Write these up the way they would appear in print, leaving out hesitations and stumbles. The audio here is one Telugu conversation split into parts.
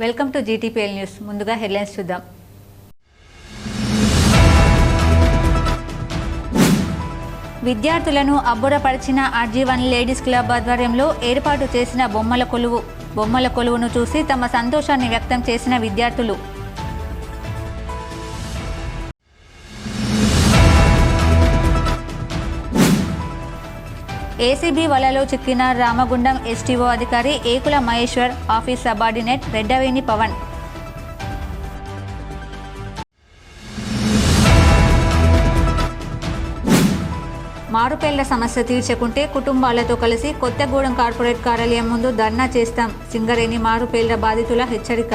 Welcome to GTPL news. ముందుగా హెడ్లైన్స్ చూద్దాం. విద్యార్థులను అబ్బురపరిచిన RG1 లేడీస్ క్లబ్ ఆధ్వర్యంలో ఏర్పాటు చేసిన బొమ్మల కొలువును చూసి తమ సంతోషాన్ని వ్యక్తం చేసిన విద్యార్థులు. ఏసీబీ వలలో చిక్కిన రామగుండం STO అధికారి ఏకుల మహేశ్వర్, ఆఫీస్ సబార్డినేట్ రెడ్డవేణి పవన్. మారుపేళ్ల సమస్య తీర్చకుంటే కుటుంబాలతో కలిసి కొత్తగూడెం కార్పొరేట్ కార్యాలయం ముందు ధర్నా చేస్తాం. సింగరేణి మారుపేళ్ల బాధితుల హెచ్చరిక.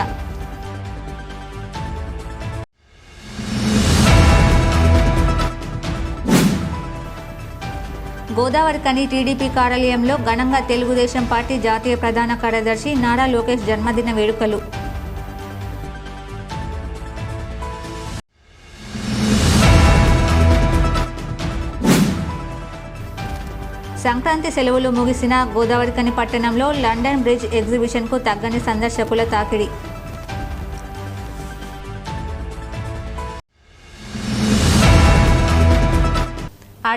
గోదావరిఖని టీడీపీ కార్యాలయంలో ఘనంగా తెలుగుదేశం పార్టీ జాతీయ ప్రధాన కార్యదర్శి నారా లోకేష్ జన్మదిన వేడుకలు. సంక్రాంతి సెలవులు ముగిసిన గోదావరిఖని పట్టణంలో లండన్ బ్రిడ్జ్ ఎగ్జిబిషన్కు తగ్గని సందర్శకుల తాకిడి.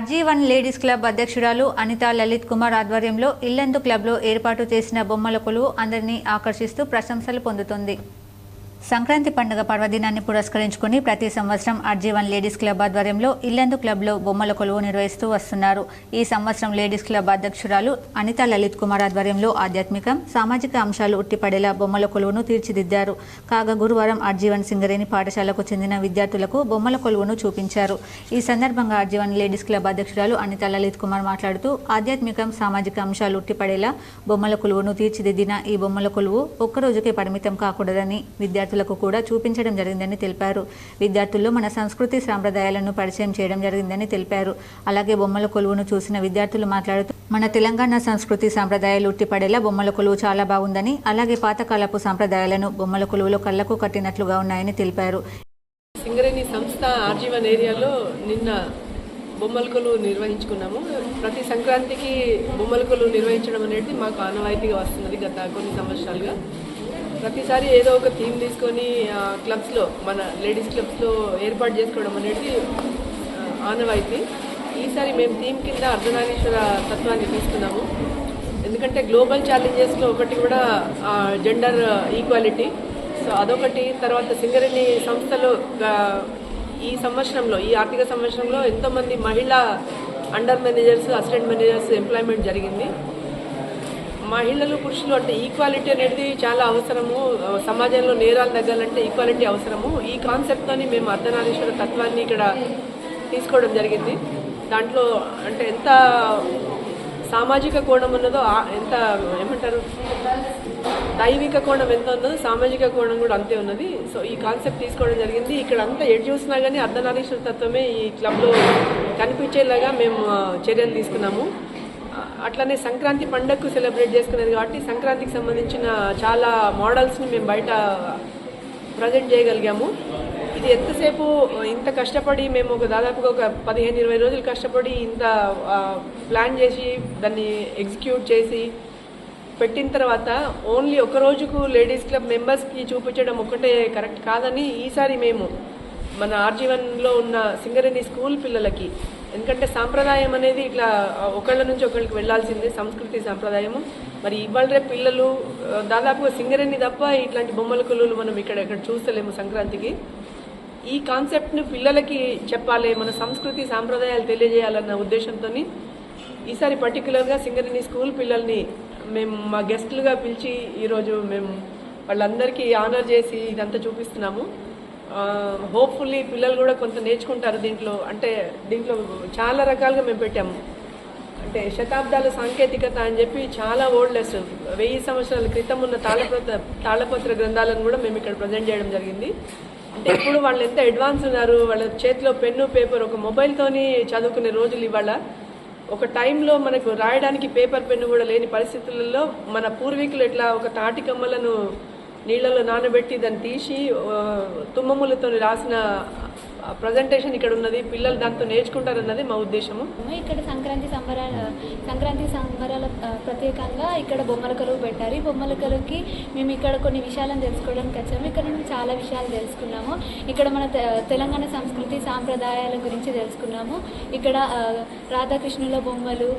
RG1 లేడీస్ క్లబ్ అధ్యక్షురాలు అనితా లలిత్ కుమార్ ఆధ్వర్యంలో ఇల్లందు క్లబ్లో ఏర్పాటు చేసిన బొమ్మల కొలువు అందరినీ ఆకర్షిస్తూ ప్రశంసలు పొందుతుంది. సంక్రాంతి పండుగ పర్వదినాన్ని పురస్కరించుకుని ప్రతి సంవత్సరం RG1 లేడీస్ క్లబ్ ఆధ్వర్యంలో ఇల్లందు క్లబ్లో బొమ్మల కొలువు నిర్వహిస్తూ వస్తున్నారు. ఈ సంవత్సరం లేడీస్ క్లబ్ అధ్యక్షురాలు అనితా లలిత్ కుమార్ ఆధ్వర్యంలో ఆధ్యాత్మికం, సామాజిక అంశాలు ఉట్టిపడేలా బొమ్మల కొలువును తీర్చిదిద్దారు. కాగా గురువారం RG1 సింగరేణి పాఠశాలకు చెందిన విద్యార్థులకు బొమ్మల కొలువును చూపించారు. ఈ సందర్భంగా RG1 లేడీస్ క్లబ్ అధ్యక్షురాలు అనితా లలిత్ కుమార్ మాట్లాడుతూ ఆధ్యాత్మికం, సామాజిక అంశాలు ఉట్టిపడేలా బొమ్మల కొలువును తీర్చిదిద్దిన ఈ బొమ్మల కొలువు ఒక్కరోజుకే పరిమితం కాకూడదని విద్యార్థులకు కూడా చూపించడం జరిగిందని తెలిపారు. విద్యార్థుల్లో మన సంస్కృతి సాంప్రదాయాలను పరిచయం చేయడం జరిగిందని తెలిపారు. అలాగే బొమ్మల కొలువును చూసిన విద్యార్థులు మాట్లాడుతూ మన తెలంగాణ సంస్కృతి సాంప్రదాయాలు ఉట్టిపడేలా బొమ్మల కొలువు చాలా బాగుందని, అలాగే పాతకాలపు సాంప్రదాయాలను బొమ్మల కొలువులో కళ్ళకు కట్టినట్లుగా ఉన్నాయని తెలిపారు. సింగరేణి సంస్థ RG1 ఏరియాలో నిన్న బొమ్మల కొలువు నిర్వహించుకున్నాము. ప్రతి సంక్రాంతికి బొమ్మల కొలువు నిర్వహించడం అనేది మాకు ఆనవాయితీగా వస్తున్నది గత కొన్ని సంవత్సరాలుగా. ప్రతిసారి ఏదో ఒక థీమ్ తీసుకొని క్లబ్స్లో, మన లేడీస్ క్లబ్స్లో ఏర్పాటు చేసుకోవడం అనేది ఆనవాయితీ. ఈసారి మేము థీమ్ కింద అర్ధనారీశ్వర తత్వాన్ని తీసుకున్నాము. ఎందుకంటే గ్లోబల్ ఛాలెంజెస్లో ఒకటి కూడా జెండర్ ఈక్వాలిటీ. సో అదొకటి. తర్వాత సింగరేణి సంస్థలో ఈ సంవత్సరంలో, ఈ ఆర్థిక సంవత్సరంలో ఎంతోమంది మహిళా under managers, assistant managers employment జరిగింది. మహిళలు, పురుషులు అంటే ఈక్వాలిటీ అనేది చాలా అవసరము. సమాజంలో నేరాలు తగ్గాలంటే ఈక్వాలిటీ అవసరము. ఈ కాన్సెప్ట్తోని మేము అర్ధనారీశ్వర తత్వాన్ని ఇక్కడ తీసుకోవడం జరిగింది. దాంట్లో అంటే ఎంత సామాజిక కోణం ఉన్నదో, ఎంత ఏమంటారు, దైవిక కోణం ఎంత ఉన్నదో సామాజిక కోణం కూడా అంతే ఉన్నది. సో ఈ కాన్సెప్ట్ తీసుకోవడం జరిగింది. ఇక్కడ అంతా ఎటు చూసినా కానీ అర్ధనారీశ్వర తత్వమే ఈ క్లబ్లో కనిపించేలాగా మేము చర్యలు తీసుకున్నాము. అట్లనే సంక్రాంతి పండుగకు సెలబ్రేట్ చేసుకునేది కాబట్టి సంక్రాంతికి సంబంధించిన చాలా మోడల్స్ని మేము బయట ప్రజెంట్ చేయగలిగాము. ఇది ఎంతసేపు ఇంత కష్టపడి మేము దాదాపుగా ఒక 15-20 రోజులు కష్టపడి ఇంత ప్లాన్ చేసి దాన్ని ఎగ్జిక్యూట్ చేసి పెట్టిన తర్వాత ఓన్లీ ఒక రోజుకు లేడీస్ క్లబ్ మెంబర్స్కి చూపించడం ఒకటే కరెక్ట్ కాదని ఈసారి మేము మన RG1లో ఉన్న సింగరేణి స్కూల్ పిల్లలకి, ఎందుకంటే సాంప్రదాయం అనేది ఇట్లా ఒకళ్ళ నుంచి ఒకళ్ళకి వెళ్లాల్సిందే, సంస్కృతి సాంప్రదాయము. మరి ఇవాళ రేపు పిల్లలు దాదాపుగా సింగరేణి తప్ప ఇట్లాంటి బొమ్మల కొలువులు మనం ఇక్కడ చూస్తలేము సంక్రాంతికి. ఈ కాన్సెప్ట్ను పిల్లలకి చెప్పాలి, మన సంస్కృతి సాంప్రదాయాలు తెలియజేయాలన్న ఉద్దేశంతో ఈసారి పర్టికులర్గా సింగరేణి స్కూల్ పిల్లల్ని మేము మా గెస్టులుగా పిలిచి ఈరోజు మేము వాళ్ళందరికీ ఆనర్ చేసి ఇదంతా చూపిస్తున్నాము. హోప్ఫుల్లీ పిల్లలు కూడా కొంత నేర్చుకుంటారు దీంట్లో. అంటే దీంట్లో చాలా రకాలుగా మేము పెట్టాము. అంటే శతాబ్దాల సాంకేతికత అని చెప్పి చాలా ఓల్డెస్ట్ 1000 సంవత్సరాల క్రితం ఉన్న తాళపత్ర గ్రంథాలను కూడా మేము ఇక్కడ ప్రజెంట్ చేయడం జరిగింది. అంటే ఇప్పుడు వాళ్ళు ఎంత అడ్వాన్స్ ఉన్నారు, వాళ్ళ చేతిలో పెన్ను, పేపర్, ఒక మొబైల్తోని చదువుకునే రోజులు ఇవాళ. ఒక టైంలో మనకు రాయడానికి పేపర్, పెన్ను కూడా లేని పరిస్థితులలో మన పూర్వీకులు ఎట్లా ఒక తాటి కమ్మలను నీళ్ళలో నానబెట్టి దాన్ని తీసి తుమ్మములతో రాసిన ప్రజెంటేషన్ ఇక్కడ ఉన్నది, పిల్లలు దాంతో నేర్చుకుంటారన్నది మా ఉద్దేశము. ఇక్కడ సంక్రాంతి సంబరాల ప్రత్యేకంగా ఇక్కడ బొమ్మల కొలువు పెట్టారు. ఈ బొమ్మల కొలువుకి మేము ఇక్కడ కొన్ని విషయాలను తెలుసుకోవడానికి వచ్చాము. ఇక్కడ మేము చాలా విషయాలు తెలుసుకున్నాము. ఇక్కడ మన తెలంగాణ సంస్కృతి సాంప్రదాయాల గురించి తెలుసుకున్నాము. ఇక్కడ రాధాకృష్ణుల బొమ్మలు,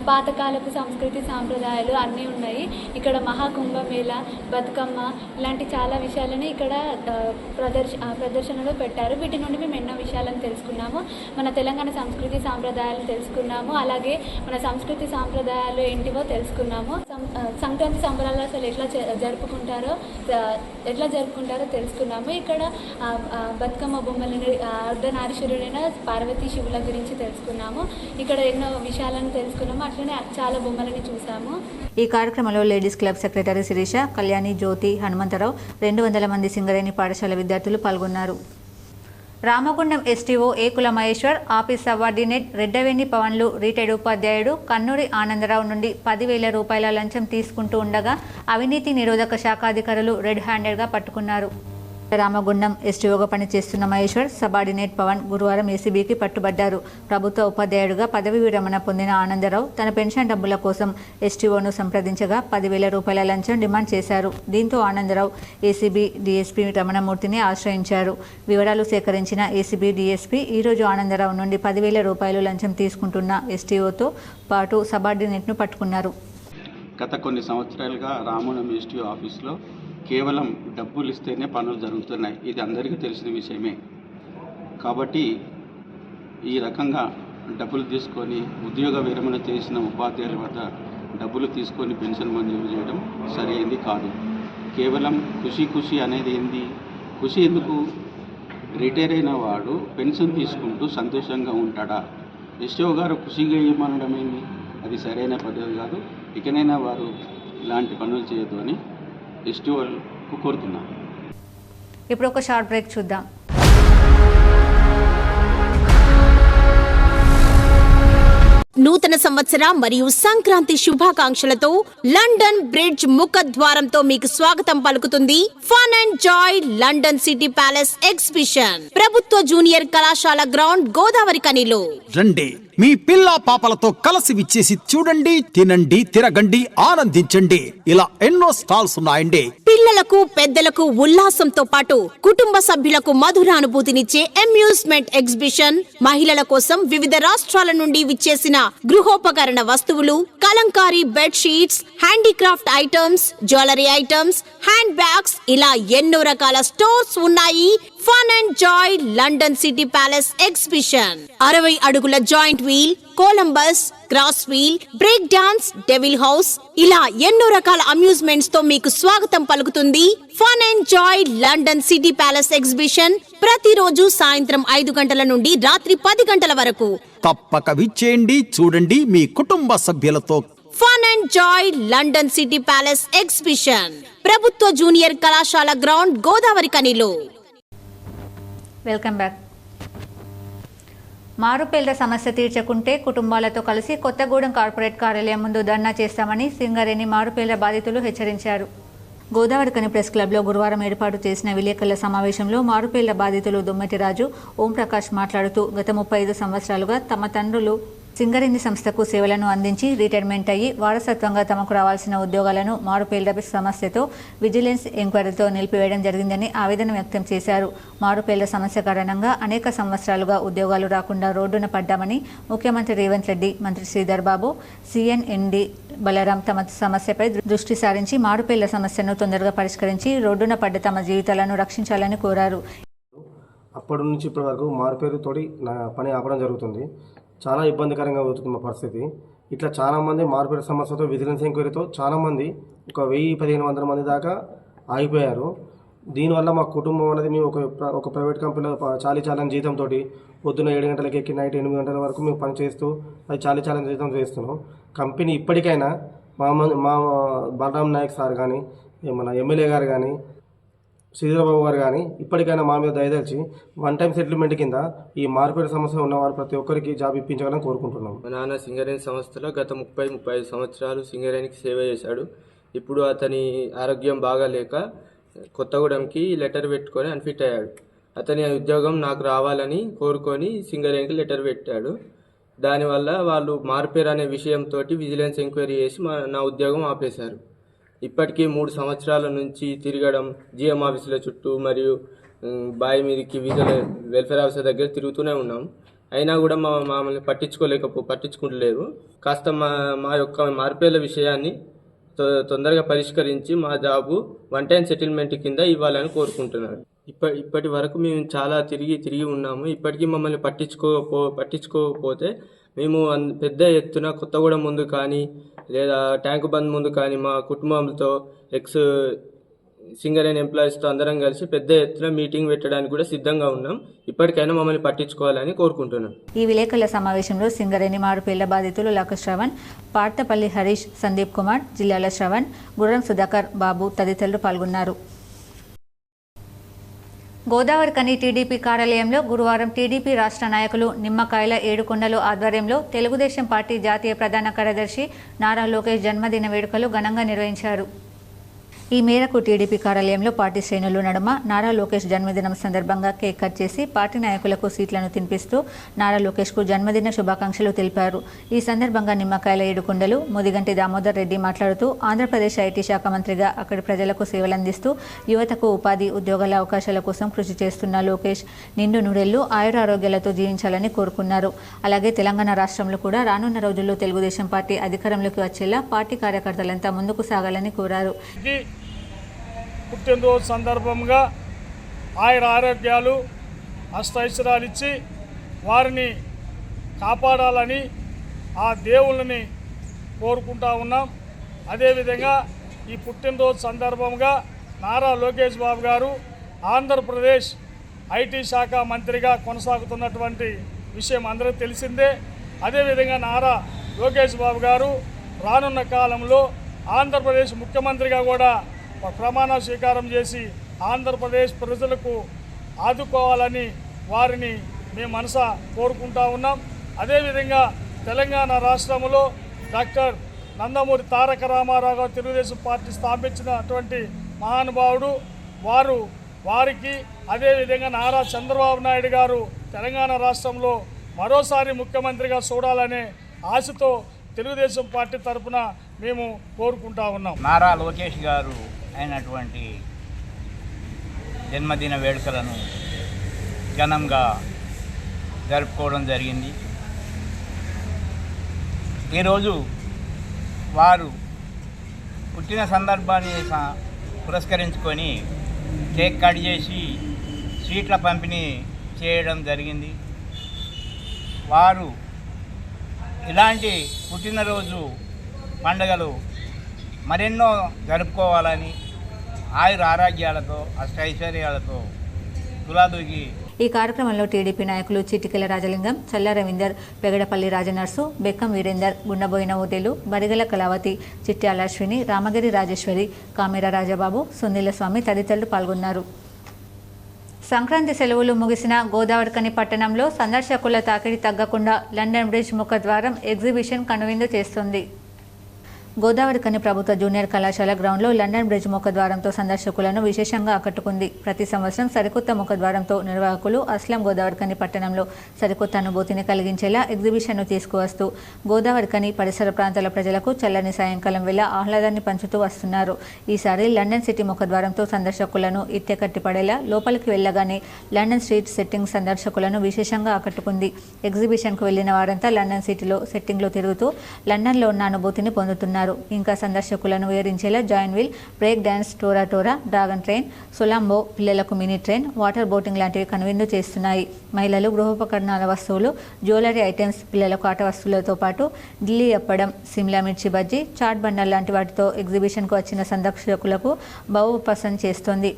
పాతకాలపు సంస్కృతి సాంప్రదాయాలు అన్నీ ఉన్నాయి. ఇక్కడ మహాకుంభమేళ, బతుకమ్మ ఇలాంటి చాలా విషయాలను ఇక్కడ ప్రదర్శనలో పెట్టారు. వీటి నుండి మేము ఎన్నో విషయాలను తెలుసుకున్నాము. మన తెలంగాణ సంస్కృతి సాంప్రదాయాలు తెలుసుకున్నాము. అలాగే మన సంస్కృతి సాంప్రదాయాలు ఏంటివో తెలుసుకున్నాము. సంక్రాంతి సంబరాలు అసలు ఎట్లా జరుపుకుంటారో తెలుసుకున్నాము. ఇక్కడ బతుకమ్మ బొమ్మలని అర్ధనారీశ్వరుడైన పార్వతీ శివుల గురించి తెలుసుకున్నాము. ఇక్కడ ఎన్నో విషయాలను తెలుసుకున్నాము. అట్లనే చాలా బొమ్మలని చూసాము. ఈ కార్యక్రమంలో ladies club secretary Shirisha, Kalyani, Jyothi, Hanumantharao, 200 మంది సింగరేణి పాఠశాల విద్యార్థులు పాల్గొన్నారు. Ramagundam STO Ekula Maheshwar, office subordinate Reddaveni పవన్లు, రిటైర్డ్ ఉపాధ్యాయుడు కన్నూరి ఆనందరావు నుండి 10,000 రూపాయల లంచం తీసుకుంటూ ఉండగా అవినీతి నిరోధక శాఖ అధికారులు రెడ్ హ్యాండెడ్గా పట్టుకున్నారు. రామగుండం ఎస్టీఓగా పనిచేస్తున్న మహేశ్వర్, సబార్డినేట్ పవన్ గురువారం ఏసీబీకి పట్టుబడ్డారు. ప్రభుత్వ ఉపాధ్యాయుడిగా పదవి విరమణ పొందిన ఆనందరావు తన పెన్షన్ డబ్బుల కోసం ఎస్టీఓను సంప్రదించగా 10,000 రూపాయల లంచం డిమాండ్ చేశారు. దీంతో ఆనందరావు ఏసీబీ డీఎస్పీ రమణమూర్తిని ఆశ్రయించారు. వివరాలు సేకరించిన ఏసీబీ డీఎస్పీ ఈరోజు ఆనందరావు నుండి 10,000 రూపాయలు లంచం తీసుకుంటున్న ఎస్టీఓతో పాటు సబార్డినేట్ను పట్టుకున్నారు. గత కొన్ని సంవత్సరాలుగా రామగుండం ఎస్టీఓ ఆఫీస్లో కేవలం డబ్బులు ఇస్తేనే పనులు జరుగుతున్నాయి. ఇది అందరికీ తెలిసిన విషయమే. కాబట్టి ఈ రకంగా డబ్బులు తీసుకొని ఉద్యోగ విరమణ చేసిన ఉపాధ్యాయుల వద్ద డబ్బులు తీసుకొని పెన్షన్ మంజూరు చేయడం సరైనది కాదు. కేవలం ఖుషి అనేది ఏంది? ఖుషి ఎందుకు? రిటైర్ అయిన వాడు పెన్షన్ తీసుకుంటూ సంతోషంగా ఉంటాడా? ఎస్టీఓ గారు ఖుషిగా ఇవ్వమనడం ఏంది? అది సరైన పద్ధతి కాదు. ఇకనైనా వారు ఇలాంటి పనులు చేయొద్దు అని ఎస్టీఓలకు కోరుతున్నాను. ఇప్పుడు ఒక షార్ట్ బ్రేక్ చూద్దాం. నూతన సంవత్సర మరియు సంక్రాంతి శుభాకాంక్షలతో లండన్ బ్రిడ్జ్ ముఖద్వారంతో మీకు స్వాగతం పలుకుతుంది fun and joy London city palace exhibition, ప్రభుత్వ జూనియర్ కళాశాల గ్రౌండ్, గోదావరి కనిలో. రండి, మీ పిల్ల పాపలతో కలిసి విచ్చేసి చూడండి, తినండి, తిరగండి, ఆనందించండి. ఇలా ఎన్నో స్టాల్స్ ఉన్నాయండి. పిల్లలకు పెద్దలకు ఉల్లాసంతో పాటు కుటుంబ సభ్యులకు మధుర అనుభూతినిచ్చే అమ్యూజ్మెంట్ ఎగ్జిబిషన్, మహిళల కోసం వివిధ రాష్ట్రాల నుండి విచ్చేసిన గృహోపకరణ వస్తువులు, Kalamkari bed sheets, handicraft items, jewellery items, handbags, ఇలా ఎన్నో రకాల స్టోర్స్ ఉన్నాయి. Fun and joy London city palace exhibition 60 అడుగుల giant wheel, Columbus, cross wheel, break dance, devil house, ఇలా ఎన్నో రకాల అమ్యూజ్మెంట్స్ తో మీకు స్వాగతం పలుకుతుంది fun and joy London city palace exhibition. ప్రతిరోజు సాయంత్రం 5 గంటల నుండి రాత్రి 10 గంటల వరకు. తప్పక విచ్చేయండి, చూడండి మీ కుటుంబ సభ్యులతో. Fun and joy London city palace exhibition, ప్రభుత్వ జూనియర్ కళాశాల గ్రౌండ్, గోదావరి కనిలో. Welcome back. మారుపేళ్ల సమస్య తీర్చకుంటే కుటుంబాలతో కలిసి కొత్తగూడెం కార్పొరేట్ కార్యాలయం ముందు ధర్నా చేస్తామని సింగరేణి మారుపేళ్ల బాధితులు హెచ్చరించారు. గోదావరికని ప్రెస్ క్లబ్లో గురువారం ఏర్పాటు చేసిన విలేకరుల సమావేశంలో మారుపేళ్ల బాధితులు దుమ్మతిరాజు, ఓంప్రకాష్ మాట్లాడుతూ గత 35 సంవత్సరాలుగా తమ తండ్రులు సింగరేణి సంస్థకు సేవలను అందించి రిటైర్మెంట్ అయ్యి వారసత్వంగా తమకు రావాల్సిన ఉద్యోగాలను మారుపేళ్ల సమస్యతో విజిలెన్స్ ఎంక్వైరీతో నిలిపివేయడం జరిగిందని ఆవేదన వ్యక్తం చేశారు. మారుపేళ్ల సమస్య కారణంగా అనేక సంవత్సరాలుగా ఉద్యోగాలు రాకుండా రోడ్డున పడ్డామని ముఖ్యమంత్రి రేవంత్ రెడ్డి, మంత్రి శ్రీధర్ బాబు, సిఎన్ఎన్డి బలరాం తమ సమస్యపై దృష్టి సారించి మారుపేళ్ల సమస్యను తొందరగా పరిష్కరించి రోడ్డున పడ్డ తమ జీవితాలను రక్షించాలని కోరారు. అప్పటి నుంచి ఇప్పటి వరకు మారుపేరుతోటి నా పని ఆపడం జరుగుతుంది. చాలా ఇబ్బందికరంగా అవుతుంది మా పరిస్థితి. ఇట్లా చాలామంది మార్పిడి సమస్యతో విజిలెన్స్ ఎంక్వైరీతో చాలామంది ఒక 1000-1500 మంది దాకా ఆగిపోయారు. దీనివల్ల మా కుటుంబం అనేది మేము ఒక ప్రైవేట్ కంపెనీలో చాలని జీతంతో పొద్దున్న 7 గంటలకు ఎక్కి నైట్ 8 గంటల వరకు మేము పని చేస్తూ అది చాలని జీతం చేస్తున్నాం. కంపెనీ ఇప్పటికైనా మా బలరాం నాయక్ సార్ కానీ, మన ఎమ్మెల్యే గారు కానీ, శ్రీధరబాబు గారు కానీ ఇప్పటికైనా మా మీద దయదలిచి 1 టైం సెటిల్మెంట్ కింద ఈ మార్పిడి సమస్య ఉన్నవారు ప్రతి ఒక్కరికి జాబ్ ఇప్పించాలని కోరుకుంటున్నాం. మా నాన్న సింగరేణి సంస్థలో గత 35 సంవత్సరాలు సింగరేణికి సేవ చేశాడు. ఇప్పుడు అతని ఆరోగ్యం బాగాలేక కొత్తగూడెంకి లెటర్ పెట్టుకొని అన్ఫిట్ అయ్యాడు. అతని ఉద్యోగం నాకు రావాలని కోరుకొని సింగరేణికి లెటర్ పెట్టాడు. దానివల్ల వాళ్ళు మారిపోయారు అనే విషయంతో విజిలెన్స్ ఎంక్వైరీ చేసి నా ఉద్యోగం ఆపేశారు. ఇప్పటికీ 3 సంవత్సరాల నుంచి తిరగడం, జిఎం ఆఫీసుల చుట్టూ మరియు బావి మీదకి వెల్ఫేర్ ఆఫీసర్ దగ్గర తిరుగుతూనే ఉన్నాం. అయినా కూడా మమ్మల్ని పట్టించుకుంటలేరు. కాస్త మా యొక్క మార్పేల విషయాన్ని తొందరగా పరిష్కరించి మా జాబు 1 టైం సెటిల్మెంట్ కింద ఇవ్వాలని కోరుకుంటున్నాను. ఇప్పటి వరకు మేము చాలా తిరిగి ఉన్నాము. ఇప్పటికీ మమ్మల్ని పట్టించుకోకపోతే మేము పెద్ద ఎత్తున కొత్తగూడెం ముందు కానీ లేదా ట్యాంక్ బండ్ ముందు కానీ మా కుటుంబంతో సింగరేణి ఎంప్లాయీస్తో అందరం కలిసి పెద్ద ఎత్తున మీటింగ్ పెట్టడానికి కూడా సిద్ధంగా ఉన్నాం. ఇప్పటికైనా మమ్మల్ని పట్టించుకోవాలని కోరుకుంటున్నాం. ఈ విలేకరుల సమావేశంలో సింగరేణి మారుపేళ్ల బాధితులు లక శ్రవణ్, పార్తపల్లి హరీష్, సందీప్ కుమార్, జిల్లాల శ్రవణ్, గుర్రం సుధాకర్ బాబు తదితరులు పాల్గొన్నారు. గోదావరికని టీడీపీ కార్యాలయంలో గురువారం టీడీపీ రాష్ట్ర నాయకులు నిమ్మకాయల ఏడుకొండలు ఆధ్వర్యంలో తెలుగుదేశం పార్టీ జాతీయ ప్రధాన కార్యదర్శి నారా లోకేష్ జన్మదిన వేడుకలు ఘనంగా నిర్వహించారు. ఈ మేరకు టీడీపీ కార్యాలయంలో పార్టీ శ్రేణుల నడుమ నారా లోకేష్ జన్మదినం సందర్భంగా కేక్ కట్ చేసి పార్టీ నాయకులకు సీట్లను తినిపిస్తూ నారా లోకేష్కు జన్మదిన శుభాకాంక్షలు తెలిపారు. ఈ సందర్భంగా నిమ్మకాయల ఏడుకొండలు ముదిగంటి దామోదర్ రెడ్డి మాట్లాడుతూ ఆంధ్రప్రదేశ్ ఐటీ శాఖ మంత్రిగా అక్కడి ప్రజలకు సేవలందిస్తూ యువతకు ఉపాధి, ఉద్యోగాల అవకాశాల కోసం కృషి చేస్తున్న లోకేష్ నిండు నూరేళ్లు ఆయురారోగ్యాలతో జీవించాలని కోరుకున్నారు. అలాగే తెలంగాణ రాష్ట్రంలో కూడా రానున్న రోజుల్లో తెలుగుదేశం పార్టీ అధికారంలోకి వచ్చేలా పార్టీ కార్యకర్తలంతా ముందుకు సాగాలని కోరారు. పుట్టినరోజు సందర్భంగా ఆరోగ్యాలు అష్టైశ్వర్యాలు ఇచ్చి వారిని కాపాడాలని ఆ దేవుళ్ళని కోరుకుంటా ఉన్నాం. అదేవిధంగా ఈ పుట్టినరోజు సందర్భంగా నారా లోకేష్ బాబు గారు ఆంధ్రప్రదేశ్ ఐటీ శాఖ మంత్రిగా కొనసాగుతున్నటువంటి విషయం అందరికీ తెలిసిందే. అదేవిధంగా నారా లోకేష్ బాబు గారు రానున్న కాలంలో ఆంధ్రప్రదేశ్ ముఖ్యమంత్రిగా కూడా ప్రమాణ స్వీకారం చేసి ఆంధ్రప్రదేశ్ ప్రజలకు ఆదుకోవాలని వారిని మేము మనసా కోరుకుంటా ఉన్నాం. అదేవిధంగా తెలంగాణ రాష్ట్రంలో డాక్టర్ నందమూరి తారక రామారావు గారు తెలుగుదేశం పార్టీ స్థాపించినటువంటి మహానుభావుడు. వారికి అదేవిధంగా నారా చంద్రబాబు నాయుడు గారు తెలంగాణ రాష్ట్రంలో మరోసారి ముఖ్యమంత్రిగా చూడాలనే ఆశతో తెలుగుదేశం పార్టీ తరఫున మేము కోరుకుంటా ఉన్నాం. నారా లోకేష్ గారు అయినటువంటి జన్మదిన వేడుకలను ఘనంగా జరుపుకోవడం జరిగింది. ఈరోజు వారు పుట్టిన సందర్భాన్ని పురస్కరించుకొని కేక్ కట్ చేసి స్వీట్ల పంపిణీ చేయడం జరిగింది. వారు ఇలాంటి పుట్టినరోజు పండుగలు మరెన్నో జరుపుకోవాలని ఆరోగ్యాలతో అష్టైశ్వర్యాలతో తులాదూగి. ఈ కార్యక్రమంలో టీడీపీ నాయకులు చిటికెల రాజలింగం, చల్ల రవీందర్, పెగడపల్లి రాజనర్సు, బెక్కం వీరేందర్, గుండబోయిన ఊదేలు, బరిగల కళావతి, చిట్యాల అశ్విని, రామగిరి రాజేశ్వరి, కామెర రాజబాబు, సునీల స్వామి తదితరులు పాల్గొన్నారు. సంక్రాంతి సెలవులు ముగిసిన గోదావరికని పట్టణంలో సందర్శకుల తాకిడి తగ్గకుండా లండన్ బ్రిడ్జ్ ముఖద్వారం ఎగ్జిబిషన్ కనువిందు చేస్తుంది. గోదావరికని ప్రభుత్వ జూనియర్ కళాశాల గ్రౌండ్లో లండన్ బ్రిడ్జ్ ముఖద్వారంతో సందర్శకులను విశేషంగా ఆకట్టుకుంది. ప్రతి సంవత్సరం సరికొత్త ముఖద్వారంతో నిర్వాహకులు అస్లాం గోదావరికని పట్టణంలో సరికొత్త అనుభూతిని కలిగించేలా ఎగ్జిబిషన్ను తీసుకువస్తూ గోదావరికని పరిసర ప్రాంతాల ప్రజలకు చల్లని సాయంకాలం వేళ ఆహ్లాదాన్ని పంచుతూ వస్తున్నారు. ఈసారి లండన్ సిటీ ముఖద్వారంతో సందర్శకులను ఇట్టె కట్టిపడేలా లోపలికి వెళ్ళగానే లండన్ స్ట్రీట్ సెట్టింగ్ సందర్శకులను విశేషంగా ఆకట్టుకుంది. ఎగ్జిబిషన్కు వెళ్లిన వారంతా లండన్ సిటీలో సెట్టింగ్లో తిరుగుతూ లండన్లో ఉన్న అనుభూతిని పొందుతున్నారు. ఇంకా సందర్శకులను వివరించేలా జాయిన్ వీల్, బ్రేక్ డాన్స్, టోరా, డ్రాగన్ ట్రైన్, సొలాంబో, పిల్లలకు మినీ ట్రైన్, వాటర్ బోటింగ్ లాంటివి కనువిందు చేస్తున్నాయి. మహిళలు గృహోపకరణాల వస్తువులు, జ్యువెలరీ ఐటమ్స్, పిల్లలకు ఆట వస్తువులతో పాటు ఢిల్లీ అప్పడం, సిమ్లా మిర్చి బజ్జీ, చాట్ బండల్ లాంటి వాటితో ఎగ్జిబిషన్కు వచ్చిన సందర్శకులకు బహుపసంద్ చేస్తోంది.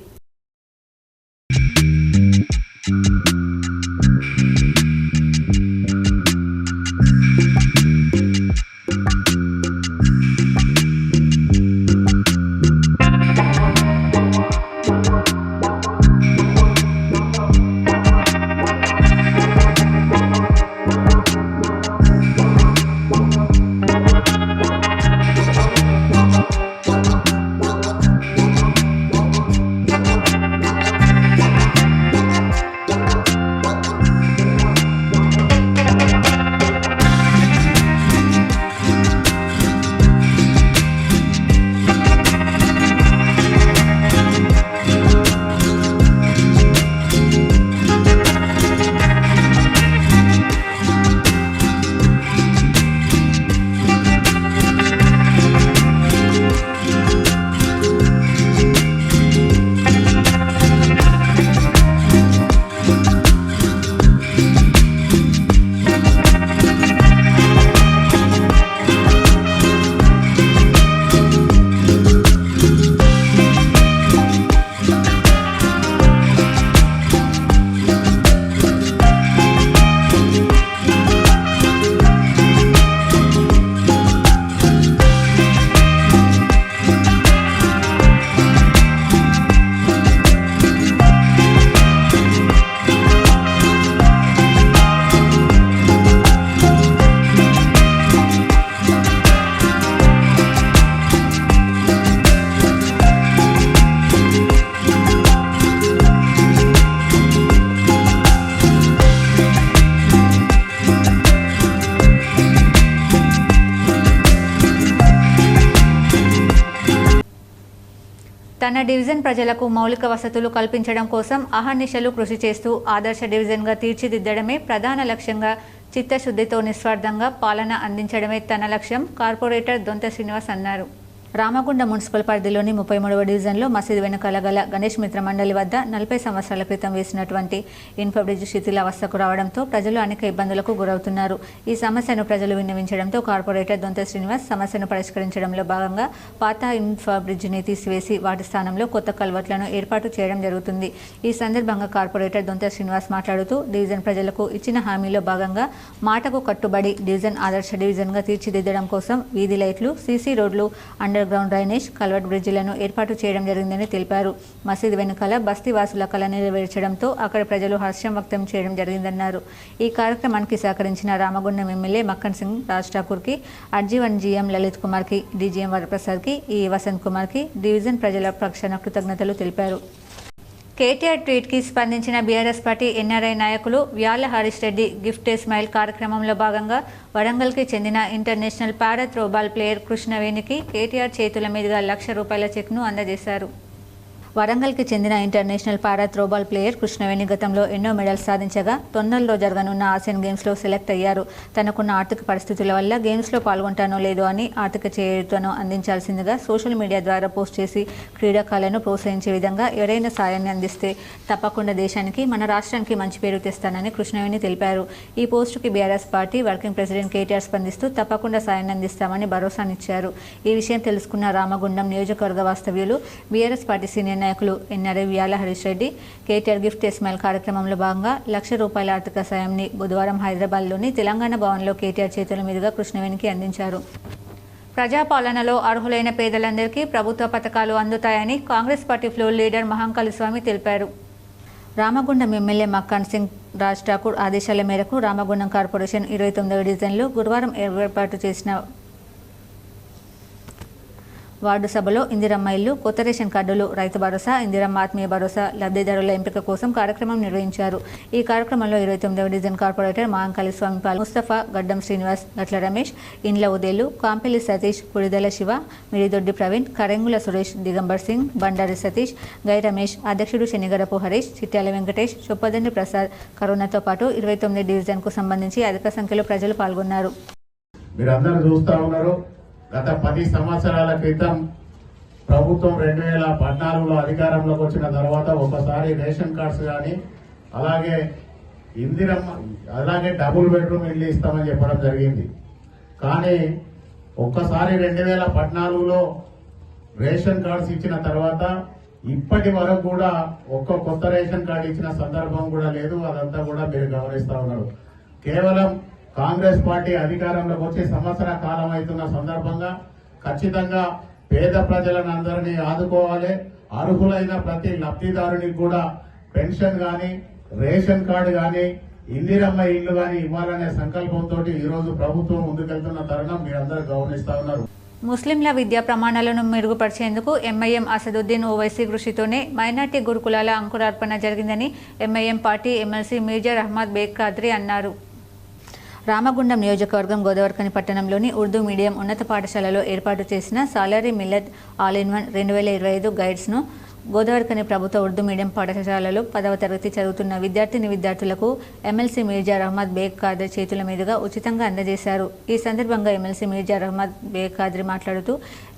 తన డివిజన్ ప్రజలకు మౌలిక వసతులు కల్పించడం కోసం అహర్నిశలు కృషి చేస్తూ ఆదర్శ డివిజన్గా తీర్చిదిద్దడమే ప్రధాన లక్ష్యంగా చిత్తశుద్ధితో నిస్వార్థంగా పాలన అందించడమే తన లక్ష్యం కార్పొరేటర్ దొంత శ్రీనివాస్ అన్నారు. రామగుండం మున్సిపల్ పరిధిలోని 33వ డివిజన్లో మసీదు వెనుకాల గల గణేష్ మిత్ర మండలి వద్ద 40 సంవత్సరాల క్రితం వేసినటువంటి ఇన్ఫ బ్రిడ్జ్ శిథిలావస్థకు రావడంతో ప్రజలు అనేక ఇబ్బందులకు గురవుతున్నారు. ఈ సమస్యను ప్రజలు విన్నవించడంతో కార్పొరేటర్ దొంత శ్రీనివాస్ సమస్యను పరిష్కరించడంలో భాగంగా పాత ఇన్ఫ బ్రిడ్జిని తీసివేసి వాటి స్థానంలో కొత్త కల్వర్ట్లను ఏర్పాటు చేయడం జరుగుతుంది. ఈ సందర్భంగా కార్పొరేటర్ దొంత శ్రీనివాస్ మాట్లాడుతూ డివిజన్ ప్రజలకు ఇచ్చిన హామీలో భాగంగా మాటకు కట్టుబడి డివిజన్ ఆదర్శ డివిజన్గా తీర్చిదిద్దడం కోసం వీధి లైట్లు, సీసీ రోడ్లు, అండర్ గ్రౌండ్ డ్రైనేజ్, కల్వర్ట్ బ్రిడ్జిలను ఏర్పాటు చేయడం జరిగిందని తెలిపారు. మసీదు వెనుకాల బస్తీ వాసుల కళ నెరవేర్చడంతో అక్కడ ప్రజలు హర్షం వ్యక్తం చేయడం జరిగిందన్నారు. ఈ కార్యక్రమానికి సహకరించిన రామగుండం ఎమ్మెల్యే మక్కన్ సింగ్ రాజ్ ఠాకూర్కి, అర్జీవన్ జీఎం లలిత్ కుమార్కి, డీజీఎం వరప్రసాద్కి, ఈ వసంత్ కుమార్కి డివిజన్ ప్రజల పక్షాన కృతజ్ఞతలు తెలిపారు. కేటీఆర్ ట్వీట్కి స్పందించిన బీఆర్ఎస్ పార్టీ ఎన్ఆర్ఐ నాయకులు Vyala Harish Reddy gift a smile కార్యక్రమంలో భాగంగా వరంగల్కి చెందిన ఇంటర్నేషనల్ పారా త్రోబాల్ ప్లేయర్ కృష్ణవేణికి కేటీఆర్ చేతుల మీదుగా ₹1,00,000 చెక్ను అందజేశారు. వరంగల్కి చెందిన ఇంటర్నేషనల్ పారా త్రోబాల్ ప్లేయర్ కృష్ణవేణి గతంలో ఎన్నో మెడల్స్ సాధించగా తొందరలో జరగనున్న ఆసియన్ గేమ్స్లో సెలెక్ట్ అయ్యారు. తనకున్న ఆర్థిక పరిస్థితుల వల్ల గేమ్స్లో పాల్గొంటానో లేదో అని ఆర్థిక చేయూతను అందించాల్సిందిగా సోషల్ మీడియా ద్వారా పోస్ట్ చేసి క్రీడాకారులను ప్రోత్సహించే విధంగా ఎవరైనా సాయాన్ని అందిస్తే తప్పకుండా దేశానికి, మన రాష్ట్రానికి మంచి పేరు తెస్తానని కృష్ణవేణి తెలిపారు. ఈ పోస్టుకి BRS party working president KTR స్పందిస్తూ తప్పకుండా సాయాన్ని అందిస్తామని భరోసానిచ్చారు. ఈ విషయం తెలుసుకున్న రామగుండం నియోజకవర్గ వాస్తవ్యులు బీఆర్ఎస్ పార్టీ సీనియర్ నాయకులు NRI Vyala Harish Reddy KTR gift a smile కార్యక్రమంలో భాగంగా ₹1,00,000 ఆర్థిక సాయాన్ని బుధవారం హైదరాబాద్లోని తెలంగాణ భవన్లో కేటీఆర్ చేతుల మీదుగా కృష్ణవేణికి అందించారు. ప్రజాపాలనలో అర్హులైన పేదలందరికీ ప్రభుత్వ పథకాలు అందుతాయని Congress party floor leader Mahankali Swamy తెలిపారు. రామగుండం ఎమ్మెల్యే మక్కన్ సింగ్ రాజ్ ఠాకూర్ ఆదేశాల మేరకు రామగుండం కార్పొరేషన్ 29వ డివిజన్లో గురువారం ఏర్పాటు చేసిన వార్డు సభలో ఇందిరమ్మ ఇల్లు, కొత్త రేషన్ కార్డులు, రైతు భరోసా, ఇందిరమ్మ ఆత్మీయ భరోసా లబ్ధిదారుల ఎంపిక కోసం కార్యక్రమం నిర్వహించారు. ఈ కార్యక్రమంలో 29వ డివిజన్ కార్పొరేటర్ మహంకాళి స్వామి పాల్, ముస్తఫా, గడ్డం శ్రీనివాస్, గట్ల రమేష్, ఇండ్ల ఉదేలు, కాంపెల్లి సతీష్, కుడిదల శివ, మిడిదొడ్డి ప్రవీణ్, కరెంగుల సురేష్, దిగంబర్ సింగ్, బండారి సతీష్, గై రమేష్, అధ్యక్షుడు శనిగరపు హరీష్, చిట్యాల వెంకటేష్, చొప్పదండి ప్రసాద్, కరోనాతో పాటు 29 డివిజన్కు సంబంధించి అధిక సంఖ్యలో ప్రజలు పాల్గొన్నారు. మీరందరూ చూస్తా ఉన్నారు, గత 10 సంవత్సరాల క్రితం ప్రభుత్వం 2014లో అధికారంలోకి వచ్చిన తర్వాత ఒకసారి రేషన్ కార్డ్స్ కానీ అలాగే ఇందిరమ్మ అలాగే డబుల్ బెడ్రూమ్ ఇల్లు ఇస్తామని చెప్పడం జరిగింది. కానీ ఒక్కసారి 2014లో రేషన్ కార్డ్స్ ఇచ్చిన తర్వాత ఇప్పటి వరకు కూడా ఒక్క కొత్త రేషన్ కార్డు ఇచ్చిన సందర్భం కూడా లేదు. అదంతా కూడా మీరు గమనిస్తా ఉన్నారు. కేవలం కాంగ్రెస్ పార్టీ అధికారంలోకి వచ్చి సంవత్సర కాలం అవుతున్న సందర్భంగా ఖచ్చితంగా పేద ప్రజలను అందరినీ ఆదుకోవాలి, అర్హులైన ప్రతి లబ్ధిదారునికి కూడా పెన్షన్ గాని, రేషన్ కార్డు గాని, ఇందిరమ్మ ఇల్లు గాని ఇవ్వాలనే సంకల్పంతో ఈ రోజు ప్రభుత్వం ముందుకెళ్తున్న తరుణం మీరందరూ గమనిస్తా ఉన్నారు. ముస్లింల విద్యా ప్రమాణాలను మెరుగుపరిచేందుకు ఎంఐఎం అసదుద్దీన్ ఓవైసీ కృషితోనే మైనార్టీ గురుకులాల అంకురార్పణ జరిగిందని MIM party MLC Mirza Ahmed Baig Khadri అన్నారు. రామగుండం నియోజకవర్గం గోదావరిఖని పట్టణంలోని ఉర్దూ మీడియం ఉన్నత పాఠశాలలో ఏర్పాటు చేసిన salary millet all in one 2025 గైడ్స్ను గోదావరిఖని ప్రభుత్వ ఉర్దూ మీడియం పాఠశాలలో 10వ తరగతి చదువుతున్న విద్యార్థులకు ఎమ్మెల్సీ మీర్జార్ అహ్మద్ బేగ్ ఖాద్రీ చేతుల మీదుగా ఉచితంగా అందజేశారు. ఈ సందర్భంగా ఎమ్మెల్సీ మీర్జార్ అహ్మద్ బేగ్ ఖాద్రీ మాట్లాడుతూ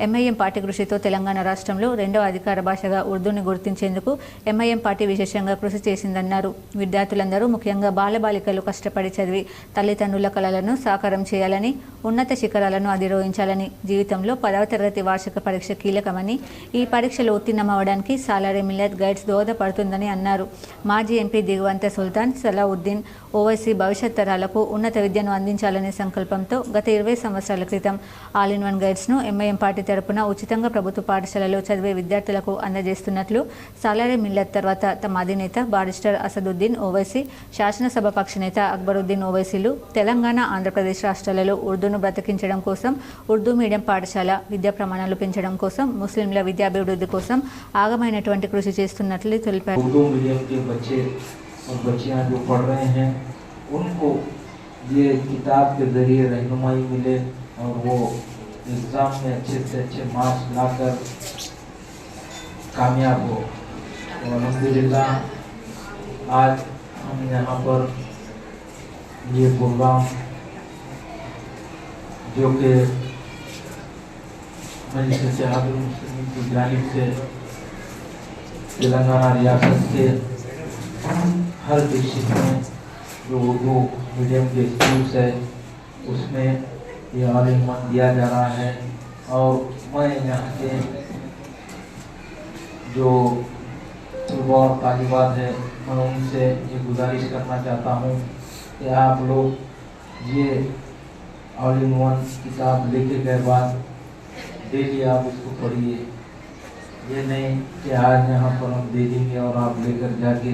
ఎంఐఎం పార్టీ కృషితో తెలంగాణ రాష్ట్రంలో 2వ అధికార భాషగా ఉర్దూని గుర్తించేందుకు ఎంఐఎం పార్టీ విశేషంగా కృషి చేసిందన్నారు. విద్యార్థులందరూ ముఖ్యంగా బాలబాలికలు కష్టపడి చదివి తల్లిదండ్రుల కలలను సాకారం చేయాలని, ఉన్నత శిఖరాలను అధిరోహించాలని, జీవితంలో 10వ తరగతి వార్షిక పరీక్ష కీలకమని, ఈ పరీక్షలో ఉత్తీర్ణమవడానికి సాలరీ మిల్లెట్ గైడ్స్ దోహదపడుతుందని అన్నారు. మాజీ ఎంపీ దిగువంత సుల్తాన్ సలావుద్దీన్ ఓవైసీ భవిష్యత్ తరాలకు ఉన్నత విద్యను అందించాలనే సంకల్పంతో గత 20 సంవత్సరాల క్రితం ఆల్ ఇన్ వన్ గైడ్స్ను ఎంఐఎం పార్టీ తరపున ఉచితంగా ప్రభుత్వ పాఠశాలలో చదివే విద్యార్థులకు అందజేస్తున్నట్లు, సాలరీ మిల్లెట్ తర్వాత తమ అధినేత బారిస్టర్ అసదుద్దీన్ ఓవైసీ, శాసనసభ పక్ష నేత అక్బరుద్దీన్ ఓవైసీలు తెలంగాణ, ఆంధ్రప్రదేశ్ రాష్ట్రాలలో ఉర్దూను బ్రతికించడం కోసం, ఉర్దూ మీడియం పాఠశాల విద్యా ప్రమాణాలు పెంచడం కోసం, ముస్లింల విద్యాభివృద్ధి కోసం ఆగమైనటువంటి కృషి చేస్తున్నట్లు తెలిపారు. उर्दू मीडियम के बच्चे और बच्चियां जो पढ़ रहे हैं उनको ये किताब के जरिए रहनुमाई मिले और वो एग्ज़ाम में अच्छे से अच्छे मार्क्स लाकर कामयाब हो। तो अल्हम्दुलिल्लाह आज हम यहाँ पर ये प्रोग्राम जो कि मजलिस इत्तेहादुल मुस्लिमीन की जानिब से तेलंगाना रियासत के हर डिस्ट्रिक्ट में जो उर्दू मीडियम के स्कूल्स है उसमें ये ऑल-इन-वन दिया जा रहा है। और मैं यहाँ के जो तलबा और तालिबात है मैं उनसे ये गुजारिश करना चाहता हूँ कि आप लोग ये ऑल-इन-वन किताब लेके गए बाद डेली आप इसको पढ़िए। ये नहीं कि आज यहाँ पर हम दे देंगे और आप लेकर जाके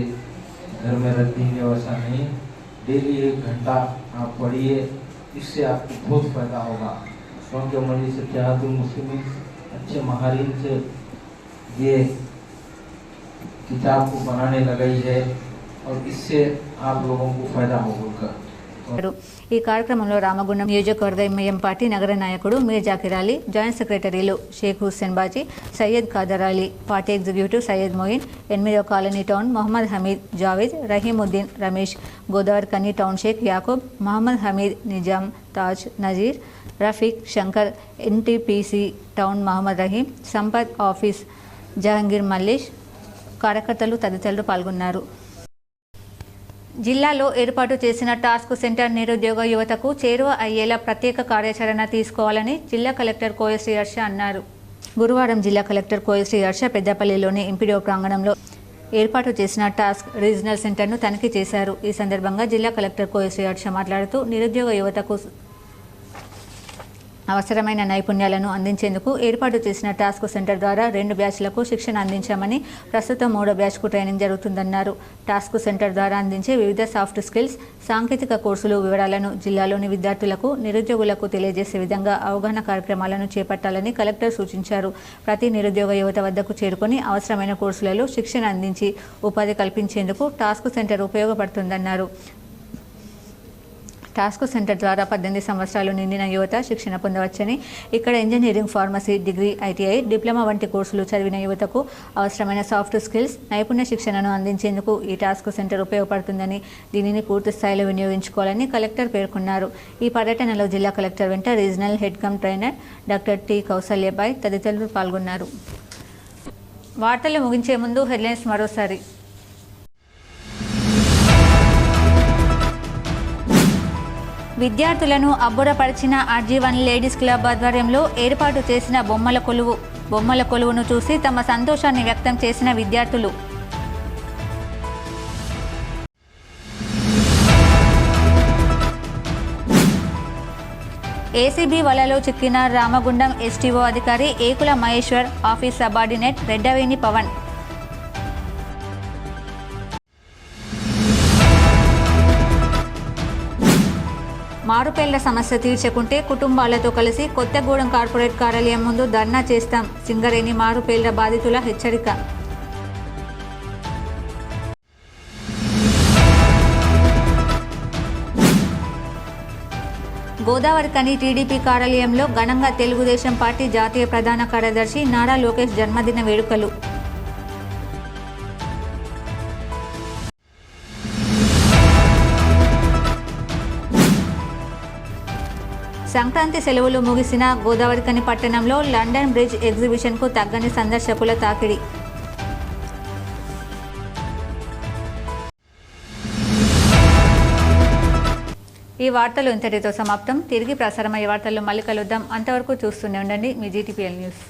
घर में रख देंगे, वैसा नहीं। डेली 1 घंटा आप पढ़िए, इससे आपको बहुत फ़ायदा होगा। क्योंकि मजलिस इत्तेहादुल मुस्लिमीन अच्छे माहिरीन से ये किताब को बनाने लगाई है और इससे आप लोगों को फ़ायदा होगा। ఈ కార్యక్రమంలో రామగుండం నియోజకవర్గ ఎంఐఎం పార్టీ నగర నాయకుడు మీర్ జాకిర్ అలీ, జాయింట్ సెక్రటరీలు షేక్ హుస్సేన్ బాజీ, సయ్యద్ ఖాదర్ అలీ, పార్టీ ఎగ్జిక్యూటివ్ సయ్యద్ మొయిన్, 8వ colony town Mohammed Hameed, Javed, Rahimuddin, Ramesh, Godavarikhani town Sheikh Yakub, Mohammed Hameed, Nizam, Taj, Nazir, Rafiq, Shankar, NTPC town Mohammed Rahim, Sampath office Jahangir Mallesh కార్యకర్తలు తదితరులు పాల్గొన్నారు. జిల్లాలో ఏర్పాటు చేసిన టాస్క్ సెంటర్ నిరుద్యోగ యువతకు చేరువ అయ్యేలా ప్రత్యేక కార్యాచరణ తీసుకోవాలని జిల్లా కలెక్టర్ కోయశ్రీ హర్ష అన్నారు. గురువారం జిల్లా కలెక్టర్ కోయశ్రీ హర్ష పెద్దపల్లిలోని ఎంపీడీఓ ప్రాంగణంలో ఏర్పాటు చేసిన టాస్క్ రీజనల్ సెంటర్ను తనిఖీ చేశారు. ఈ సందర్భంగా జిల్లా కలెక్టర్ కోయశ్రీ హర్ష మాట్లాడుతూ నిరుద్యోగ యువతకు అవసరమైన నైపుణ్యాలను అందించేందుకు ఏర్పాటు చేసిన టాస్క్ సెంటర్ ద్వారా 2 బ్యాచ్లకు శిక్షణ అందించామని, ప్రస్తుతం 3వ బ్యాచ్కు ట్రైనింగ్ జరుగుతుందన్నారు. టాస్క్ సెంటర్ ద్వారా అందించే వివిధ సాఫ్ట్ స్కిల్స్, సాంకేతిక కోర్సులు వివరాలను జిల్లాలోని విద్యార్థులకు, నిరుద్యోగులకు తెలియజేసే విధంగా అవగాహన కార్యక్రమాలను చేపట్టాలని కలెక్టర్ సూచించారు. ప్రతి నిరుద్యోగ యువత వద్దకు చేరుకొని అవసరమైన కోర్సులలో శిక్షణ అందించి ఉపాధి కల్పించేందుకు టాస్క్ సెంటర్ ఉపయోగపడుతుందన్నారు. టాస్క్ సెంటర్ ద్వారా 18 సంవత్సరాలు నిండిన యువత శిక్షణ పొందవచ్చని, ఇక్కడ engineering, pharmacy, degree, ITI, diploma వంటి కోర్సులు చదివిన యువతకు అవసరమైన సాఫ్ట్ స్కిల్స్, నైపుణ్య శిక్షణను అందించేందుకు ఈ టాస్క్ సెంటర్ ఉపయోగపడుతుందని, దీనిని పూర్తి స్థాయిలో వినియోగించుకోవాలని కలెక్టర్ పేర్కొన్నారు. ఈ పర్యటనలో జిల్లా కలెక్టర్ వెంట regional head cum trainer doctor T Kausalyabai తదితరులు పాల్గొన్నారు. వార్తలు ముగించే ముందు హెడ్లైన్స్ మరోసారి. విద్యార్థులను అబ్బురపరిచిన RG1 లేడీస్ క్లబ్ ఆధ్వర్యంలో ఏర్పాటు చేసిన బొమ్మల కొలువును చూసి తమ సంతోషాన్ని వ్యక్తం చేసిన విద్యార్థులు. ఏసీబీ వలలో చిక్కిన రామగుండం STO అధికారి ఏకుల మహేశ్వర్, ఆఫీస్ సబార్డినేట్ రెడ్డవేణి పవన్. మారుపేళ్ల సమస్య తీర్చకుంటే కుటుంబాలతో కలిసి కొత్తగూడెం కార్పొరేట్ కార్యాలయం ముందు ధర్నా చేస్తాం, సింగరేణి మారుపేళ్ల బాధితుల హెచ్చరిక. గోదావరి కని టీడీపీ కార్యాలయంలో ఘనంగా తెలుగుదేశం పార్టీ జాతీయ ప్రధాన కార్యదర్శి నారా లోకేష్ జన్మదిన వేడుకలు. సంక్రాంతి సెలవులు ముగిసిన గోదావరికని పట్టణంలో లండన్ బ్రిడ్జ్ ఎగ్జిబిషన్కు తగ్గని సందర్శకుల తాకిడి. ఈ వార్తలు ఇంతటితో సమాప్తం. తిరిగి ప్రసారమయ్యే వార్తల్లో మళ్ళీ కలుద్దాం. అంతవరకు చూస్తూనే ఉండండి మీ GTPL న్యూస్.